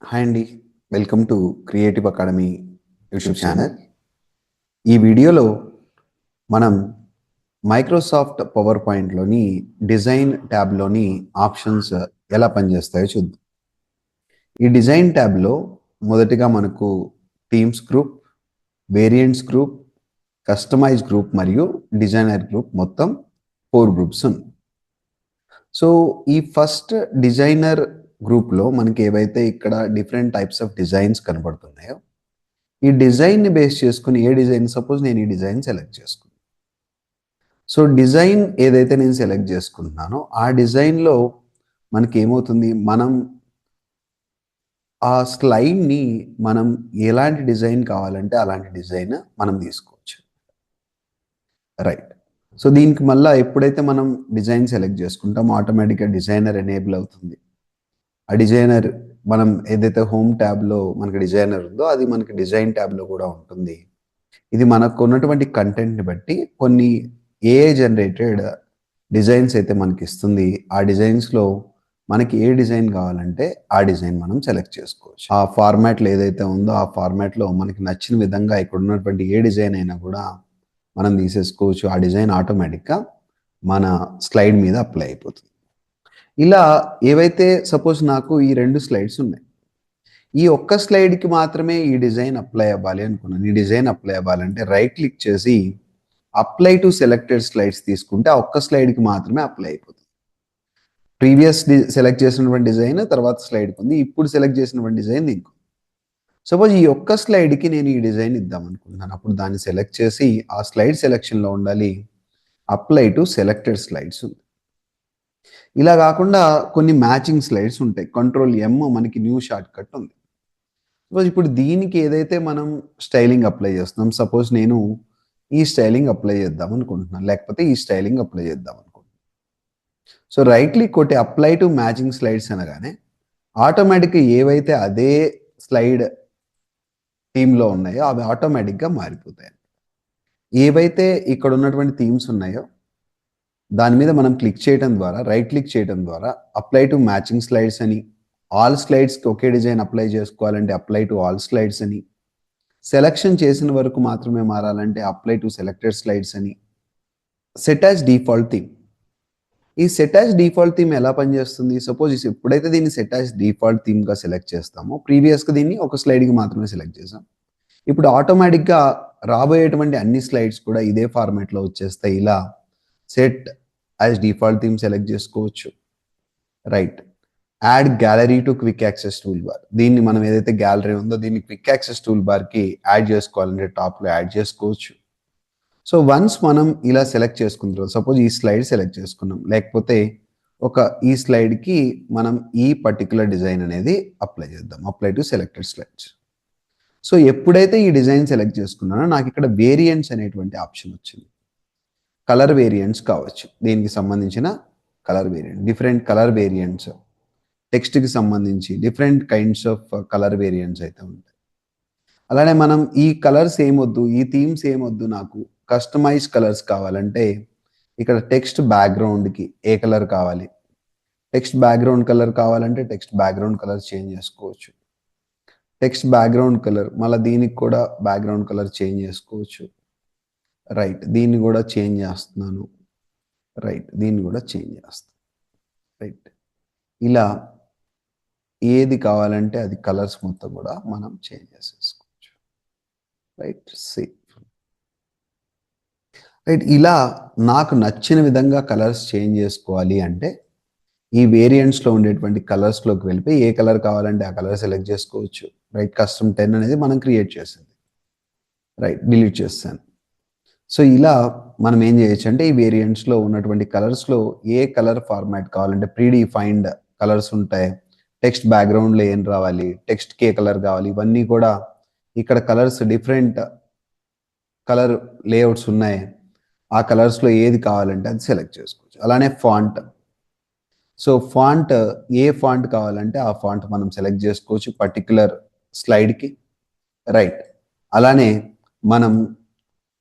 Hi అండి. Welcome to creative academy YouTube channel. ఈ వీడియోలో మనం మైక్రోసాఫ్ట్ పవర్ పాయింట్లోని డిజైన్ ట్యాబ్లోని ఆప్షన్స్ ఎలా పనిచేస్తాయో చూద్దాం. ఈ డిజైన్ ట్యాబ్లో మొదటిగా మనకు themes group, variants group, customise group మరియు డిజైనర్ గ్రూప్ మొత్తం 4 గ్రూప్స్ ఉన్నాయి. సో ఈ ఫస్ట్ డిజైనర్ గ్రూప్లో మనకి ఏవైతే ఇక్కడ డిఫరెంట్ టైప్స్ ఆఫ్ డిజైన్స్ కనబడుతున్నాయో, ఈ డిజైన్ని బేస్ చేసుకుని ఏ డిజైన్, సపోజ్ నేను ఈ డిజైన్ సెలెక్ట్ చేసుకున్నాను. సో డిజైన్ ఏదైతే నేను సెలెక్ట్ చేసుకుంటున్నానో ఆ డిజైన్లో మనకి ఏమవుతుంది, మనం ఆ స్లైడ్ని మనం ఎలాంటి డిజైన్ కావాలంటే అలాంటి డిజైన్ మనం తీసుకోవచ్చు. రైట్. సో దీనికి మళ్ళీ ఎప్పుడైతే మనం డిజైన్ సెలెక్ట్ చేసుకుంటామో ఆటోమేటిక్గా డిజైనర్ ఎనేబుల్ అవుతుంది. ఆ డిజైనర్ మనం ఏదైతే హోమ్ ట్యాబ్లో మనకి డిజైనర్ ఉందో అది మనకి డిజైన్ ట్యాబ్లో కూడా ఉంటుంది. ఇది మనకు ఉన్నటువంటి కంటెంట్ని బట్టి కొన్ని ఏఐ జనరేటెడ్ డిజైన్స్ అయితే మనకి ఇస్తుంది. ఆ డిజైన్స్లో మనకి ఏ డిజైన్ కావాలంటే ఆ డిజైన్ మనం సెలెక్ట్ చేసుకోవచ్చు. ఆ ఫార్మాట్లో ఏదైతే ఉందో ఆ ఫార్మాట్లో మనకి నచ్చిన విధంగా ఇక్కడ ఉన్నటువంటి ఏ డిజైన్ అయినా కూడా మనం తీసేసుకోవచ్చు. ఆ డిజైన్ ఆటోమేటిక్గా మన స్లైడ్ మీద అప్లై అయిపోతుంది. ఇలా ఏవైతే సపోజ్ నాకు ఈ 2 స్లైడ్స్ ఉన్నాయి, ఈ ఒక్క స్లైడ్కి మాత్రమే ఈ డిజైన్ అప్లై అవ్వాలి అనుకున్నాను. ఈ డిజైన్ అప్లై అవ్వాలంటే రైట్ క్లిక్ చేసి అప్లై టు సెలెక్టెడ్ స్లైడ్స్ తీసుకుంటే ఆ ఒక్క స్లైడ్కి మాత్రమే అప్లై అయిపోతుంది. ప్రీవియస్ సెలెక్ట్ చేసినటువంటి డిజైన్ తర్వాత స్లైడ్కి ఉంది, ఇప్పుడు సెలెక్ట్ చేసినటువంటి డిజైన్ దీనికి. సపోజ్ ఈ ఒక్క స్లైడ్కి నేను ఈ డిజైన్ ఇద్దాం అనుకుంటున్నాను, అప్పుడు దాన్ని సెలెక్ట్ చేసి ఆ స్లైడ్ సెలెక్షన్లో ఉండాలి అప్లై టు సెలెక్టెడ్ స్లైడ్స్ ఉంది. ఇలా కాకుండా కొన్ని మ్యాచింగ్ స్లైడ్స్ ఉంటాయి. Ctrl+M మనకి న్యూ షార్ట్ కట్ ఉంది. సపోజ్ ఇప్పుడు దీనికి ఏదైతే మనం స్టైలింగ్ అప్లై చేస్తున్నాం, సపోజ్ నేను ఈ స్టైలింగ్ అప్లై చేద్దాం అనుకుంటున్నాను, లేకపోతే ఈ స్టైలింగ్ అప్లై చేద్దాం అనుకుంటున్నాను. సో రైట్ క్లిక్ కొట్టి అప్లై టు మ్యాచింగ్ స్లైడ్స్ అనగానే ఆటోమేటిక్గా ఏవైతే అదే స్లైడ్ థీమ్లో ఉన్నాయో అవి ఆటోమేటిక్గా మారిపోతాయి. ఏవైతే ఇక్కడ ఉన్నటువంటి థీమ్స్ ఉన్నాయో దాని మీద మనం క్లిక్ చేయడం ద్వారా, రైట్ క్లిక్ చేయడం ద్వారా అప్లై టు మ్యాచింగ్ స్లైడ్స్ అని, ఆల్ స్లైడ్స్కి ఒకే డిజైన్ అప్లై చేసుకోవాలంటే అప్లై టు ఆల్ స్లైడ్స్ అని, సెలెక్షన్ చేసిన వరకు మాత్రమే మారాలంటే అప్లై టు సెలెక్టెడ్ స్లైడ్స్ అని, సెట్ యాజ్ డిఫాల్ట్ థీమ్. ఈ సెట్ యాజ్ డిఫాల్ట్ థీమ్ ఎలా పనిచేస్తుంది, సపోజ్ ఎప్పుడైతే దీన్ని సెట్ యాజ్ డిఫాల్ట్ థీమ్గా సెలెక్ట్ చేస్తామో, ప్రీవియస్గా దీన్ని ఒక స్లైడ్కి మాత్రమే సెలెక్ట్ చేసాం, ఇప్పుడు ఆటోమేటిక్గా రాబోయేటువంటి అన్ని స్లైడ్స్ కూడా ఇదే ఫార్మాట్లో వచ్చేస్తాయి. ఇలా set as default theme select చేసుకోవచ్చు. Right. Add gallery to quick access tool bar. దీన్ని మనం ఏదైతే గ్యాలరీ ఉందో దీన్ని క్విక్ యాక్సెస్ టూల్ బార్కి యాడ్ చేసుకోవాలంటే టాప్లో యాడ్ చేసుకోవచ్చు. సో వన్స్ మనం ఇలా సెలెక్ట్ చేసుకున్న తర్వాత, సపోజ్ ఈ స్లైడ్ సెలెక్ట్ చేసుకున్నాం, లేకపోతే ఈ స్లైడ్కి మనం ఈ పర్టికులర్ డిజైన్ అనేది అప్లై చేద్దాం, apply to selected slides. So ఎప్పుడైతే ఈ డిజైన్ సెలెక్ట్ చేసుకున్నానో నాకు ఇక్కడ వేరియంట్స్ అనేటువంటి ఆప్షన్ వచ్చింది. కలర్ వేరియంట్స్ కావచ్చు, దీనికి సంబంధించిన colour variant, different colour variants, టెక్స్ట్కి సంబంధించి different kinds of colour variants అయితే ఉంటాయి. అలానే మనం ఈ కలర్స్ ఏమొద్దు, ఈ థీమ్స్ ఏమొద్దు, నాకు కస్టమైజ్ కలర్స్ కావాలంటే ఇక్కడ టెక్స్ట్ బ్యాక్గ్రౌండ్కి ఏ కలర్ కావాలి, టెక్స్ట్ బ్యాక్గ్రౌండ్ కలర్ కావాలంటే టెక్స్ట్ బ్యాక్గ్రౌండ్ కలర్ చేంజ్ చేసుకోవచ్చు. టెక్స్ట్ బ్యాక్గ్రౌండ్ కలర్ మళ్ళీ దీనికి కూడా బ్యాక్గ్రౌండ్ కలర్ చేంజ్ చేసుకోవచ్చు. రైట్. దీన్ని కూడా చేంజ్ చేస్తున్నాను. రైట్. దీన్ని కూడా చేంజ్ చేస్తాను. రైట్. ఇలా ఏది కావాలంటే అది కలర్స్ మొత్తం కూడా మనం చేంజ్ చేసేసుకోవచ్చు. రైట్. సేవ్. రైట్. ఇలా నాకు నచ్చిన విధంగా కలర్స్ చేంజ్ చేసుకోవాలి అంటే ఈ వేరియంట్స్లో ఉండేటువంటి కలర్స్లోకి వెళ్ళిపోయి ఏ కలర్ కావాలంటే ఆ కలర్ సెలెక్ట్ చేసుకోవచ్చు. రైట్. కస్టమ్ 10 అనేది మనం క్రియేట్ చేసింది. రైట్. డిలీట్ చేస్తాను. సో ఇలా మనం ఏం చేయొచ్చు అంటే ఈ వేరియంట్స్లో ఉన్నటువంటి కలర్స్లో ఏ కలర్ ఫార్మాట్ కావాలంటే ప్రీడిఫైన్డ్ కలర్స్ ఉంటాయి. టెక్స్ట్ బ్యాక్గ్రౌండ్లో ఏం రావాలి, టెక్స్ట్కి ఏ కలర్ కావాలి, ఇవన్నీ కూడా ఇక్కడ కలర్స్ డిఫరెంట్ కలర్ లేఅవుట్స్ ఉన్నాయి. ఆ కలర్స్లో ఏది కావాలంటే అది సెలెక్ట్ చేసుకోవచ్చు. అలానే ఫాంట్. సో ఫాంట్ ఏ ఫాంట్ కావాలంటే ఆ ఫాంట్ మనం సెలెక్ట్ చేసుకోవచ్చు పర్టికులర్ స్లైడ్కి. రైట్. అలానే మనం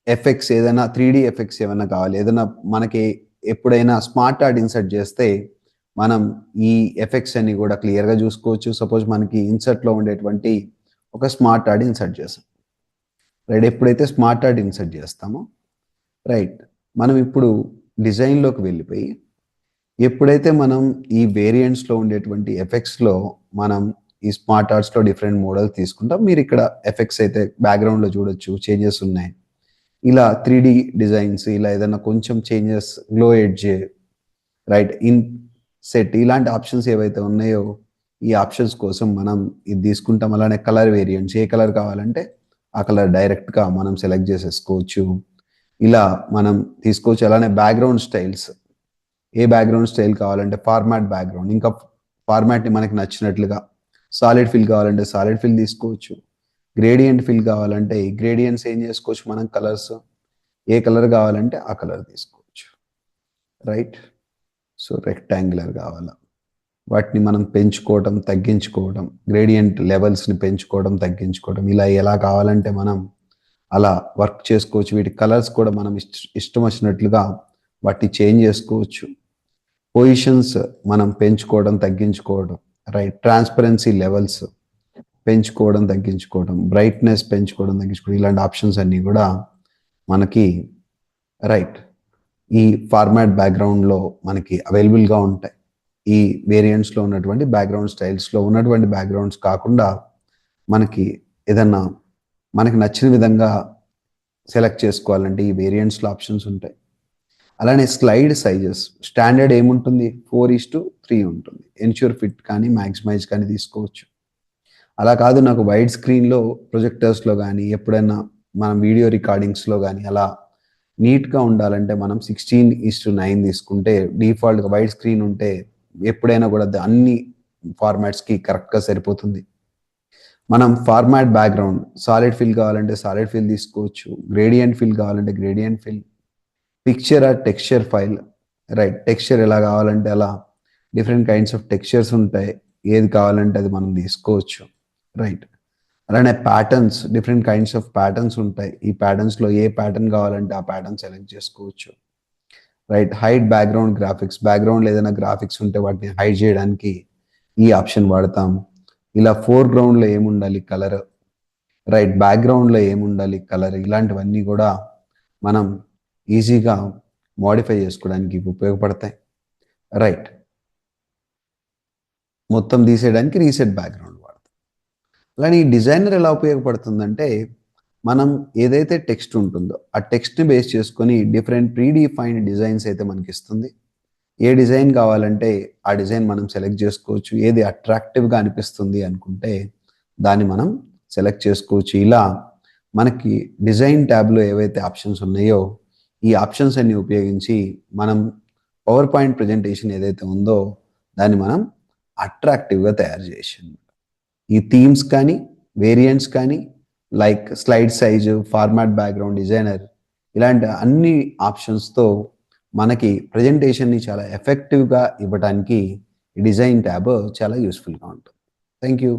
ఎఫెక్ట్స్ ఏదైనా 3D ఎఫెక్ట్స్ ఏమైనా కావాలి, ఏదైనా మనకి ఎప్పుడైనా స్మార్ట్ ఆర్ట్ ఇన్సర్ట్ చేస్తే మనం ఈ ఎఫెక్ట్స్ అన్ని కూడా క్లియర్గా చూసుకోవచ్చు. సపోజ్ మనకి ఇన్సర్ట్లో ఉండేటువంటి ఒక స్మార్ట్ యాడ్ ఇన్సర్ట్ చేస్తాం, రైట్. ఎప్పుడైతే స్మార్ట్ యాడ్ ఇన్సర్ట్ చేస్తామో, రైట్, మనం ఇప్పుడు డిజైన్లోకి వెళ్ళిపోయి ఎప్పుడైతే మనం ఈ వేరియంట్స్లో ఉండేటువంటి ఎఫెక్ట్స్లో మనం ఈ స్మార్ట్ ఆర్ట్స్లో డిఫరెంట్ మోడల్స్ తీసుకుంటాం. మీరు ఇక్కడ ఎఫెక్ట్స్ అయితే బ్యాక్గ్రౌండ్లో చూడొచ్చు, చేంజెస్ ఉన్నాయి. ఇలా 3D డిజైన్స్, ఇలా ఏదైనా కొంచెం changes, glow edge, right, in set, ఇలాంటి ఆప్షన్స్ ఏవైతే ఉన్నాయో ఈ ఆప్షన్స్ కోసం మనం ఇది తీసుకుంటాం. అలానే కలర్ వేరియంట్స్, ఏ కలర్ కావాలంటే ఆ కలర్ డైరెక్ట్గా మనం సెలెక్ట్ చేసేసుకోవచ్చు. ఇలా మనం తీసుకోవచ్చు. అలానే బ్యాక్గ్రౌండ్ స్టైల్స్, ఏ బ్యాక్గ్రౌండ్ స్టైల్ కావాలంటే ఫార్మాట్ బ్యాక్గ్రౌండ్, ఇంకా ఫార్మాట్ని మనకి నచ్చినట్లుగా, సాలిడ్ ఫిల్ కావాలంటే సాలిడ్ ఫిల్ తీసుకోవచ్చు. గ్రేడియంట్ ఫిల్ కావాలంటే ఈ గ్రేడియంట్స్ ఏం చేసుకోవచ్చు మనం, కలర్స్, ఏ కలర్ కావాలంటే ఆ కలర్ తీసుకోవచ్చు, రైట్. సో రెక్టాంగులర్ కావాలా, వాటిని మనం పెంచుకోవడం తగ్గించుకోవడం, గ్రేడియంట్ లెవెల్స్ని పెంచుకోవడం తగ్గించుకోవడం, ఇలా ఎలా కావాలంటే మనం అలా వర్క్ చేసుకోవచ్చు. వీటి కలర్స్ కూడా మనం ఇష్టం వచ్చినట్లుగా వాటిని చేంజ్ చేసుకోవచ్చు. పొజిషన్స్ మనం పెంచుకోవడం తగ్గించుకోవడం, రైట్. ట్రాన్స్పరెన్సీ లెవెల్స్ పెంచుకోవడం తగ్గించుకోవడం, బ్రైట్నెస్ పెంచుకోవడం తగ్గించుకోవడం, ఇలాంటి ఆప్షన్స్ అన్నీ కూడా మనకి, రైట్, ఈ ఫార్మాట్ బ్యాక్గ్రౌండ్లో మనకి అవైలబుల్గా ఉంటాయి. ఈ వేరియంట్స్లో ఉన్నటువంటి బ్యాక్గ్రౌండ్ స్టైల్స్లో ఉన్నటువంటి బ్యాక్గ్రౌండ్స్ కాకుండా మనకి ఏదన్నా మనకి నచ్చిన విధంగా సెలెక్ట్ చేసుకోవాలంటే ఈ వేరియంట్స్లో ఆప్షన్స్ ఉంటాయి. అలానే స్లైడ్ సైజెస్ స్టాండర్డ్ ఏముంటుంది, 4:3 ఉంటుంది. ఎన్ష్యూర్ ఫిట్ కానీ మ్యాక్సిమైజ్ కానీ తీసుకోవచ్చు. అలా కాదు, నాకు వైడ్ స్క్రీన్లో ప్రొజెక్టర్స్లో కానీ ఎప్పుడైనా మనం వీడియో రికార్డింగ్స్లో కానీ అలా నీట్గా ఉండాలంటే మనం 16:9 తీసుకుంటే డిఫాల్ట్గా వైడ్ స్క్రీన్ ఉంటే ఎప్పుడైనా కూడా అన్ని ఫార్మాట్స్కి కరెక్ట్గా సరిపోతుంది. మనం ఫార్మాట్ బ్యాక్గ్రౌండ్, సాలిడ్ ఫిల్ కావాలంటే సాలిడ్ ఫిల్ తీసుకోవచ్చు, గ్రేడియంట్ ఫిల్ కావాలంటే gradient fill, picture are texture file, right. Texture ఎలా కావాలంటే అలా డిఫరెంట్ కైండ్స్ ఆఫ్ టెక్స్చర్స్ ఉంటాయి, ఏది కావాలంటే అది మనం తీసుకోవచ్చు, రైట్. అలానే patterns, different kinds of patterns ఉంటాయి. ఈ ప్యాటర్న్స్లో ఏ ప్యాటర్న్ కావాలంటే ఆ ప్యాటర్న్ సెలెక్ట్ చేసుకోవచ్చు, రైట్. హైడ్ బ్యాక్గ్రౌండ్ గ్రాఫిక్స్, బ్యాక్గ్రౌండ్లో ఏదైనా గ్రాఫిక్స్ ఉంటే వాటిని హైడ్ చేయడానికి ఈ ఆప్షన్ వాడతాం. ఇలా ఫోర్గ్రౌండ్లో ఏముండాలి, కలర్, రైట్. బ్యాక్గ్రౌండ్లో ఏముండాలి, కలర్, ఇలాంటివన్నీ కూడా మనం ఈజీగా మోడిఫై చేసుకోవడానికి ఉపయోగపడతాయి, రైట్. మొత్తం తీసేయడానికి రీసెట్ బ్యాక్గ్రౌండ్ వాడతాం. అలానే ఈ డిజైనర్ ఎలా ఉపయోగపడుతుందంటే మనం ఏదైతే టెక్స్ట్ ఉంటుందో ఆ టెక్స్ట్ని బేస్ చేసుకొని డిఫరెంట్ ప్రీడిఫైన్డ్ డిజైన్స్ అయితే మనకి ఇస్తుంది. ఏ డిజైన్ కావాలంటే ఆ డిజైన్ మనం సెలెక్ట్ చేసుకోవచ్చు. ఏది అట్రాక్టివ్గా అనిపిస్తుంది అనుకుంటే దాన్ని మనం సెలెక్ట్ చేసుకోవచ్చు. ఇలా మనకి డిజైన్ ట్యాబ్లో ఏవైతే ఆప్షన్స్ ఉన్నాయో ఈ ఆప్షన్స్ అన్ని ఉపయోగించి మనం పవర్ పాయింట్ ప్రజెంటేషన్ ఏదైతే ఉందో దాన్ని మనం అట్రాక్టివ్గా తయారు చేసాం. ఈ థీమ్స్ కానీ వేరియంట్స్ కానీ like slide size, format background, designer, ఇలాంటి అన్ని ఆప్షన్స్తో మనకి ప్రజెంటేషన్ని చాలా ఎఫెక్టివ్గా ఇవ్వడానికి ఈ డిజైన్ ట్యాబ్ చాలా యూస్ఫుల్గా ఉంటుంది. Thank you.